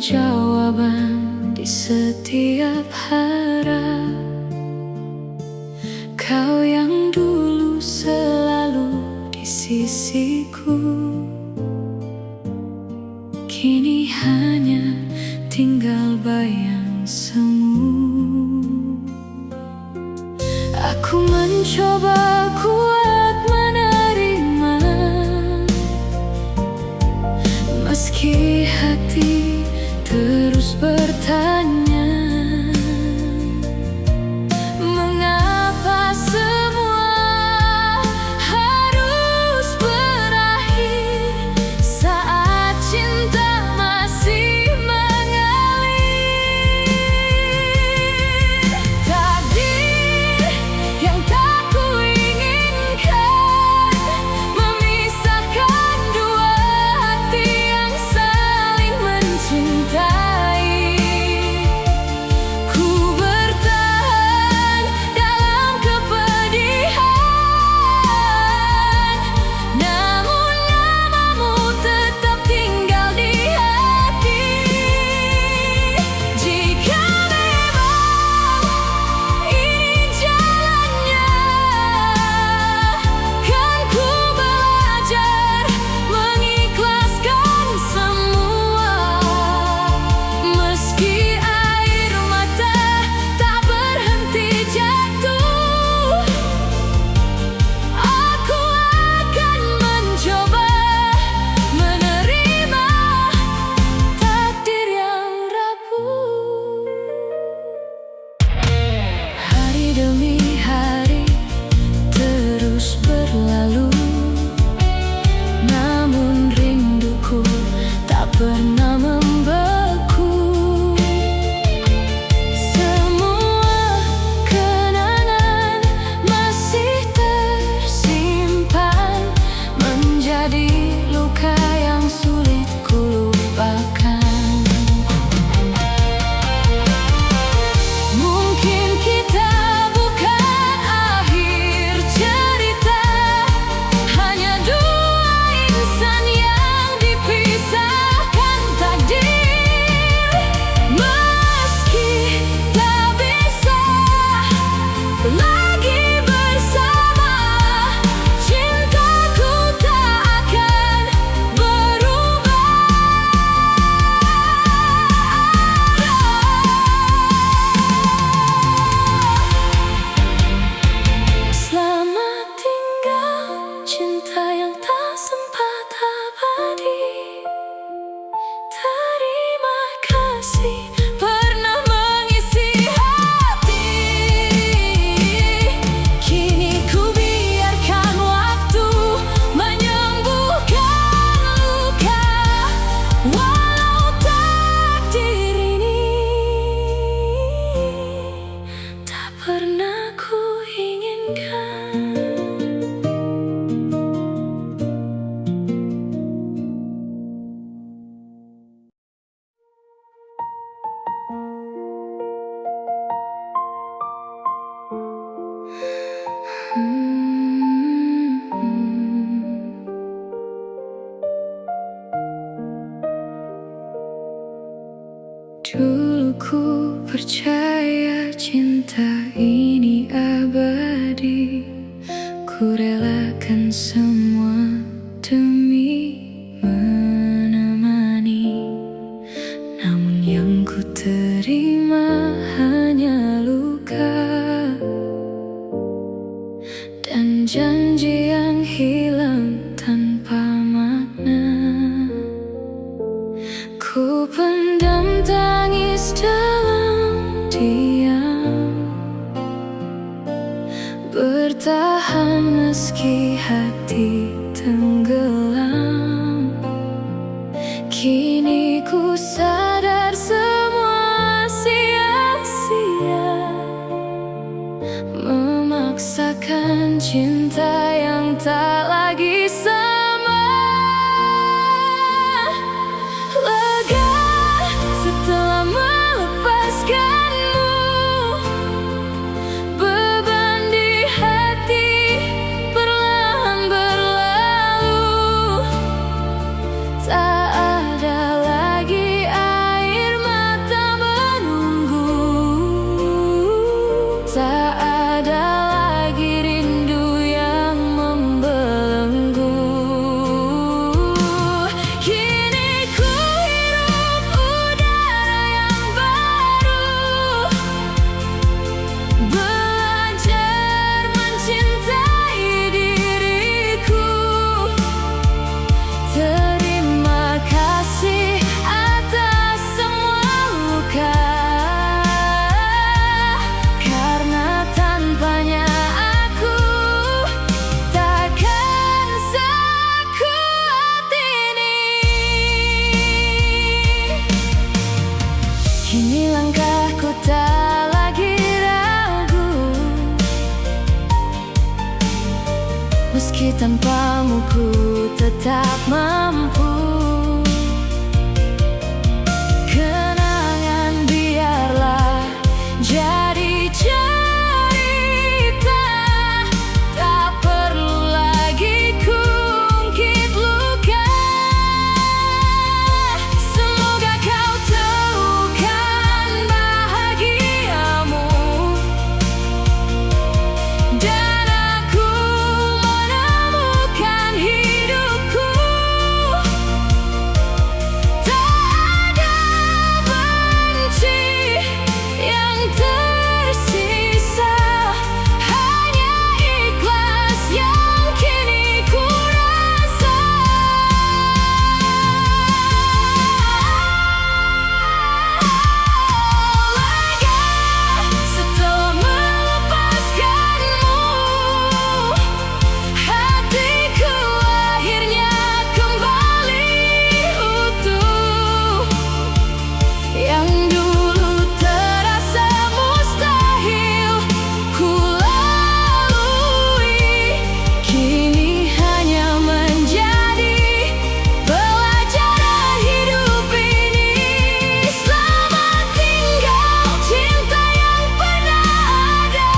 jawaban di setiap harap. Kau yang dulu selalu di sisiku, kini hanya tinggal bayang semu. Aku mencoba kuat menerima, meski hati terus bertanya, mengapa semua harus berakhir saat cinta masih mengalir. Takdir yang tak kuinginkan memisahkan dua hati yang saling mencintai. Ku bertahan dalam kepedihan, namun namamu tetap tinggal di hati. Jika memang ini jalannya, kan ku belajar mengikhlaskan semua. Meski air mata tak berhenti jatuh, aku akan mencoba menerima takdir yang rapuh. Hari demi hari terus berlalu, namun rinduku tak pernah membeku. Semua kenangan masih tersimpan, menjadi luka yang sulit ku lupakan. Mungkin kita bukan akhir cerita, hanya dua insan yang dipisahkan takdir. Meski tak bisa lagi bersama, cintaku tak akan berubah. Selamat tinggal cinta yang tak sempat abadi. Terima kasih pernah mengisi hati. Kini ku biarkan waktu menyembuhkan luka, walau takdir ini tak pernah ku inginkan. Dulu ku percaya cinta ini abadi, ku relakan semua demi menemani. Namun yang ku terima hanya luka dan janji yang hilang tanpa makna. Ku pendam tangis dalam diam, bertahan meski hati tenggelam. Kini ku sadar semua sia-sia, memaksakan cinta yang tak lagi sama. Lega setelah melepaskanmu, beban di hati perlahan berlalu. Tak ada lagi air tanpamu ku tetap mampu. Kenangan biarlah jadi cerita, tak perlu lagi ku ungkit luka. Semoga kau temukan bahagiamu, dan aku menemukan hidupku. Tak ada benci yang tersisa, hanya ikhlas yang kini ku rasa. Lega setelah melepaskanmu, hatiku akhirnya kembali utuh. Yang dulu terasa mustahil ku lalui, kini hanya menjadi pelajaran hidup ini. Selamat tinggal cinta yang pernah ada.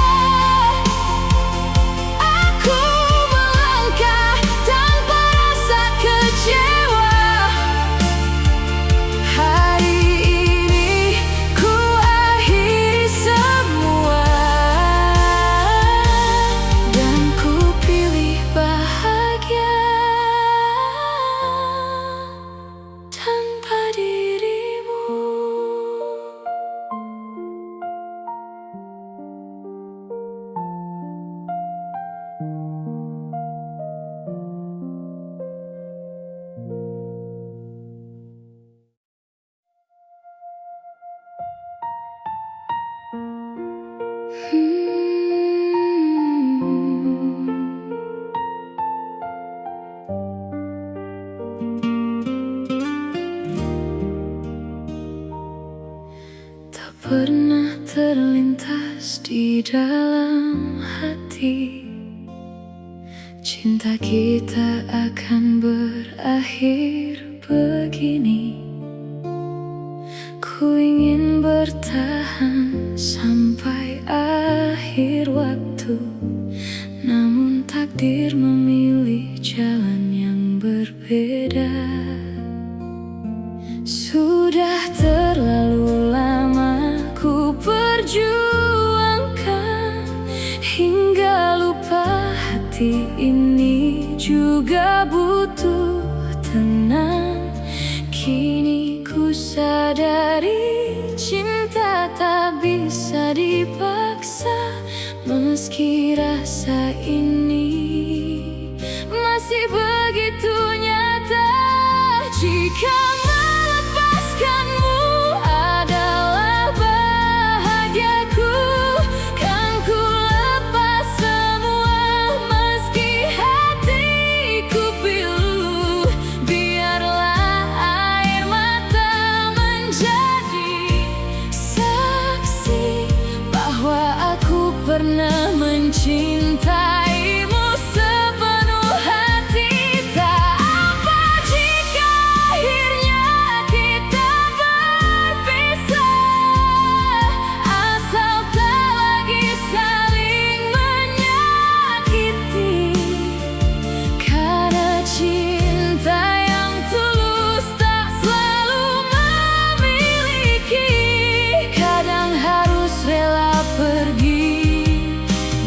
Aku melangkah tanpa rasa kecewa. Hari ini ku akhiri semua, dan ku pilih bahagia tanpa dirimu. Tak pernah terlintas di dalam hati, cinta kita akan berakhir begini. Ku ingin bertahan sampai akhir waktu, namun takdir memilih jalan yang berbeda. Sudah terlalu lama ku perjuangkan, hingga lupa hati ini juga butuh tenang. Kini ku sadari cinta tak bisa dipaksa, meski rasa ini masih begitu nyata. Jika melepaskanmu adalah bahagiaku, kan ku lepas semua, meski hatiku pilu. Biarlah air mata menjadi saksi bahwa aku pernah mencintaimu sepenuh hati. Tak apa jika akhirnya kita berpisah, asal tak lagi saling menyakiti. Karena cinta yang tulus tak selalu memiliki, kadang harus rela pergi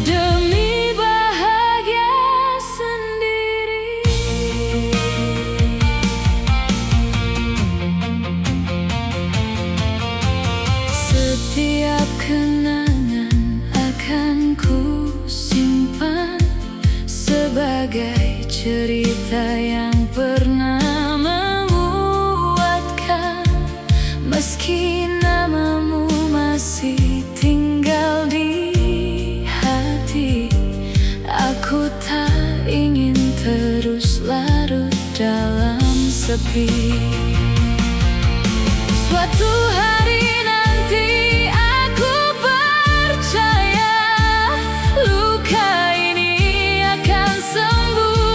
demi bahagia sendiri. Setiap kenangan akan ku simpan sebagai cerita yang pernah menguatkan. Meski namamu masih tinggal di hati, aku tak ingin terus larut dalam sepi. Suatu hari nanti aku percaya luka ini akan sembuh.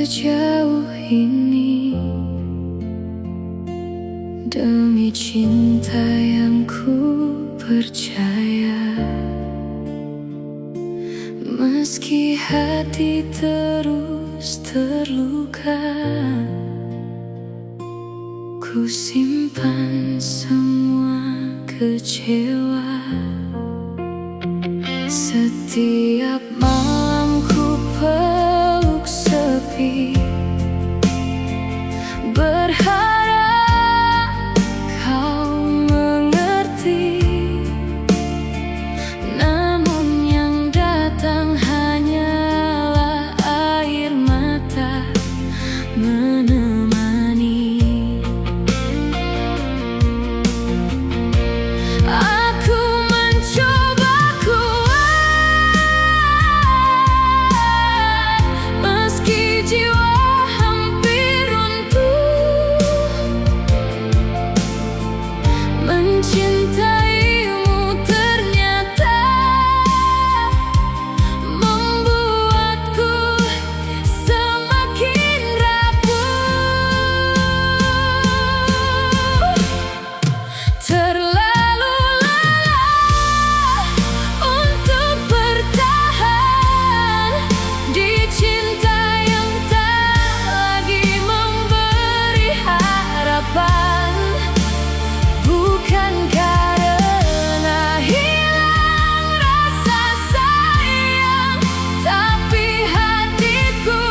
sejauh ini demi cinta yang ku percaya. Meski hati terus terluka, ku simpan semua kecewa. Setiap malam ku peluk sepi, berharap kau mengerti. Namun yang datang hanyalah air mata menemani. Aku mencoba kuat, meski jiwa hampir runtuh. Mencintaimu ternyata membuatku semakin rapuh. Terlalu lelah untuk bertahan di cinta yang tak lagi memberi harapan. Bukan karena hilang rasa sayang, tapi hatiku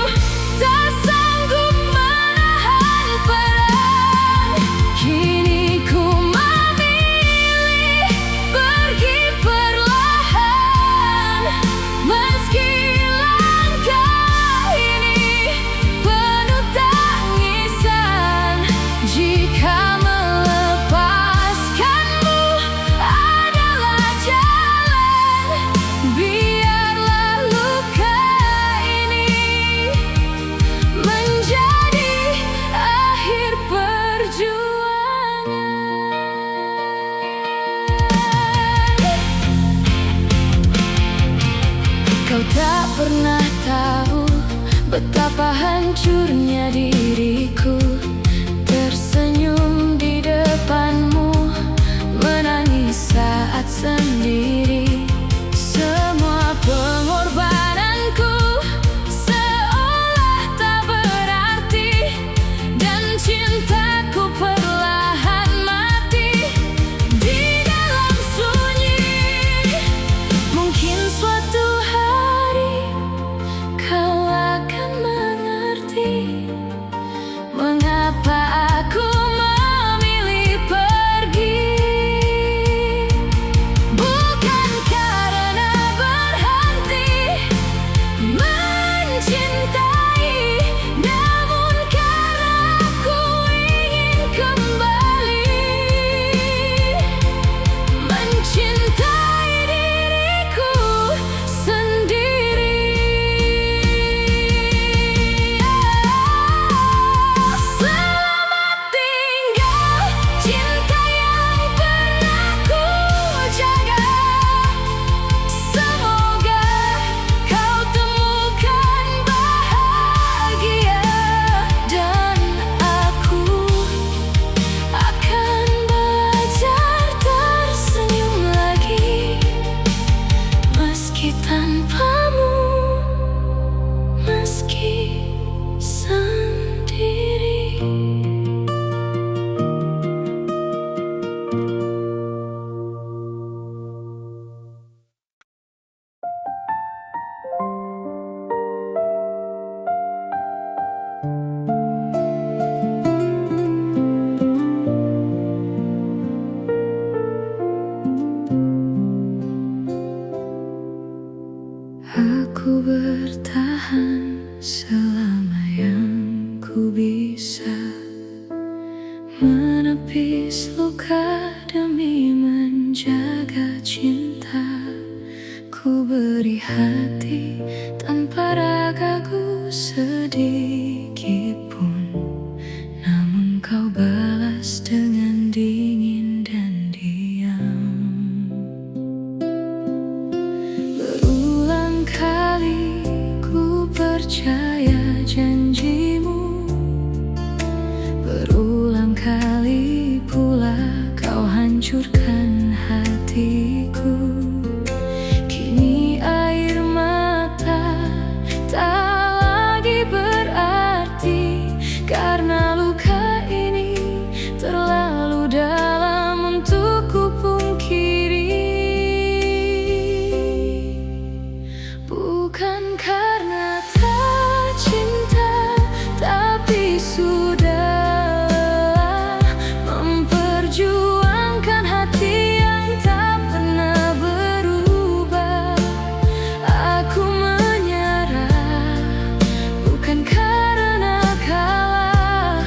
tak sanggup menahan perang. Kini ku memilih pergi perlahan, meski langkah ini penuh tangisan. Jika melepaskanmu adalah jalan, biarlah luka ini menjadi akhir perjuangan. Kau tak pernah tahu betapa hancurnya diriku, tersenyum di depanmu, menangis saat sendiri. Semua pengorbananku seolah tak berarti, dan cintaku perlahan mati di dalam sunyi. Mungkin suatu hari kau akan mengerti mengapa aku memilih pergi. Bukan karena berhenti mencintai, namun karena aku ingin kembali mencintai diriku sendiri. Selamat tinggal cinta yang pernah ku jaga. Semoga kau temukan bahagia, dan aku akan belajar tersenyum lagi, meski tanpamu, meski sendiri. Aku bertahan selama yang ku bisa, menepis luka demi menjaga cinta. Ku beri hati tanpa ragu sedikit pun, namun kau balas dengan dingin dan diam. Berulang kali ku percaya janji menghancurkan hatiku. Kini air mata tak lagi berarti, karena luka ini terlalu dalam untuk ku pungkiri. Bukan karena tak cinta, tapi sudah lelah memperjuangkan hati yang tak pernah berubah. Aku menyerah, bukan karena kalah,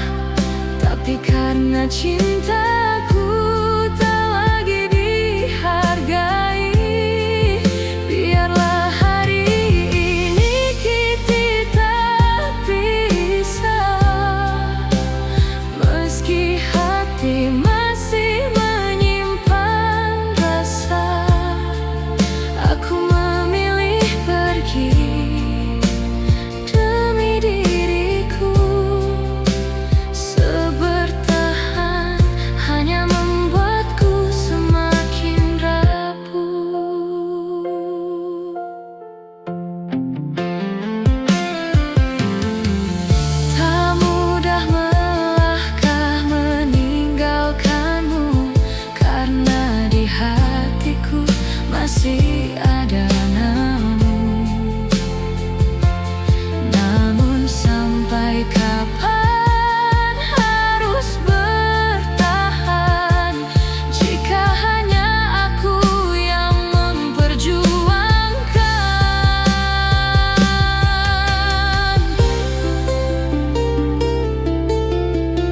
tapi karena cintaku tak lagi dihargai. Biarlah hari ini kita pisah, meski hati masih menyimpan rasa. Aku memilih pergi demi diriku. Sebertahan hanya membuatku semakin rapuh. Tak mudah melangkah meninggalkanmu, karena di hatiku masih ada namun sampai kapan harus bertahan jika hanya aku yang memperjuangkan.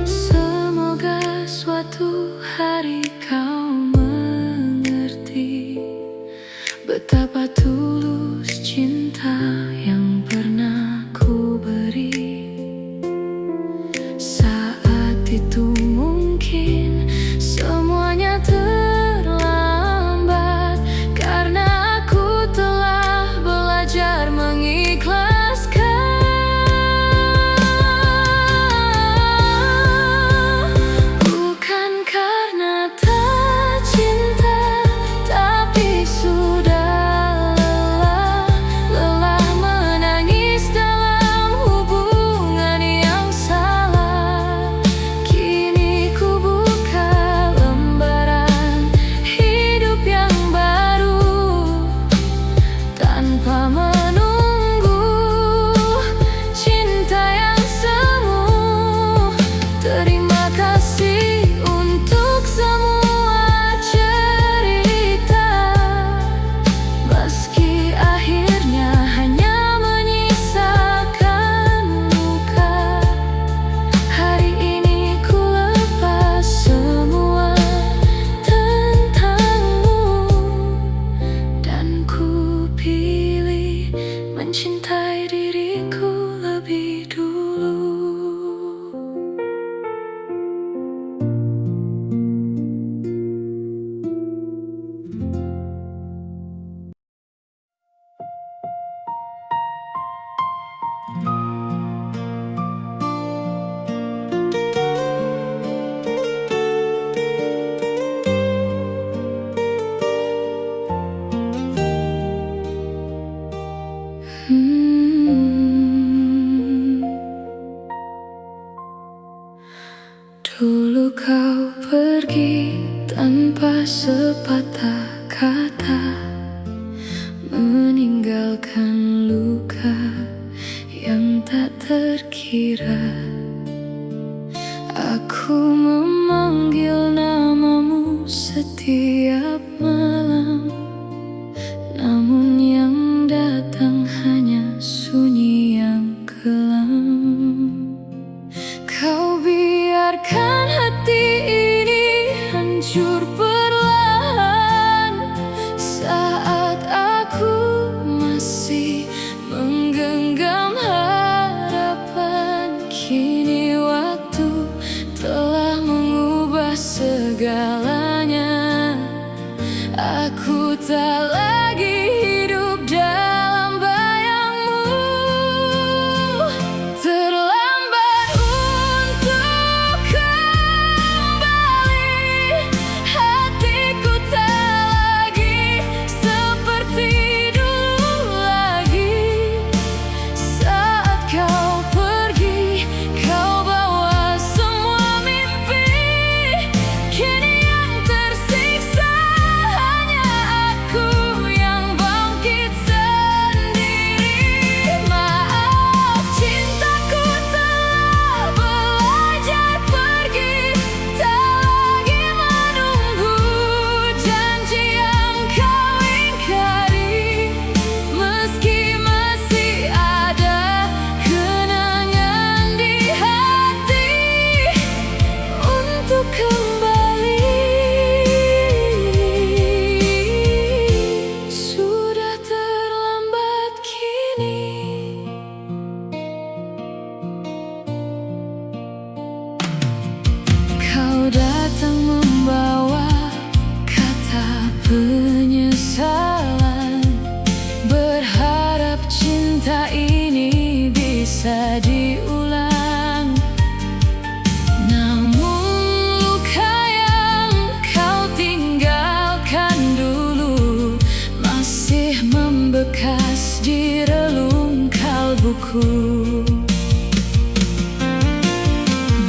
Semoga suatu hari kau mengerti betapa tulus cinta yang pernah ku beri. Saat itu mungkin semuanya terlambat, karena aku telah belajar mengikhlaskan. Bukan karena tak cinta, tapi sudah lelah menangis dalam hubungan yang salah. Kini ku buka lembaran hidup yang baru tanpa menunggu cinta yang semu. Terima kasih untuk semua cerita, meski akhirnya hanya menyisakan luka. Hari ini ku lepas semua tentangmu, dan ku pilih mencintai diriku lebih dulu. Dulu kau pergi tanpa sepatah kata, meninggalkan luka yang tak terkira. Aku memanggil namamu setiap malam, namun yang datang hanya sunyi yang kelam. Kau biarkan hati ini hancur perlahan saat aku masih menggenggam harapan. Kini waktu telah mengubah segalanya. Aku tak lagi hidup dalam bayangmu. Terlambat untuk kembali, hati hidupku.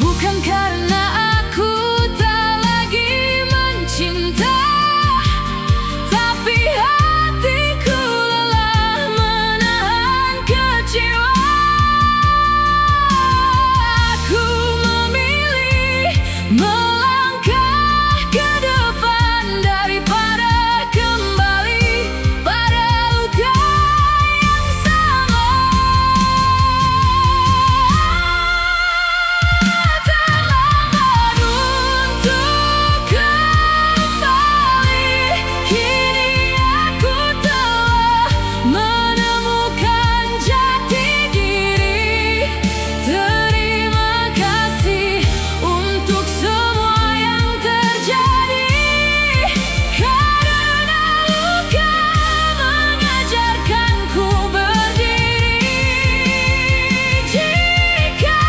Bukan karena aku tak lagi mencinta, tapi hatiku lelah menahan kecewa. Aku memilih melangkah ke depan daripada kembali pada luka yang sama. Terlambat untuk kembali, kini aku telah menemukan jati diri. Terima kasih untuk semua yang terjadi, karena luka mengajarkanku berdiri. Jika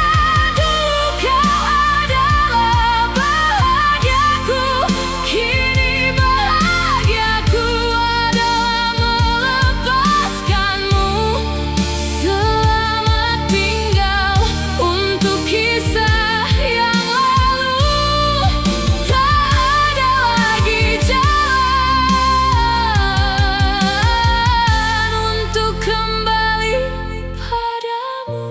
dulu kau adalah bahagiaku, kini bahagiaku adalah melepaskanmu. Selamat tinggal untuk kisah yang lalu. Tak ada lagi jalan untuk kembali padamu.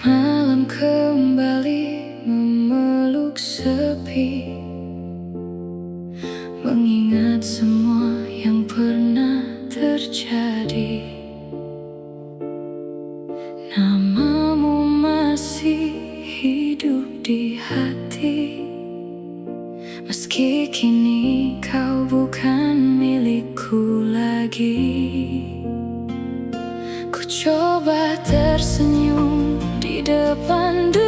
Malam kembali memeluk sepi, mengingat semua yang pernah terjadi. Namamu masih hidup di hati, meski kini kau bukan milikku lagi. Ku coba tersenyum di depan dunia,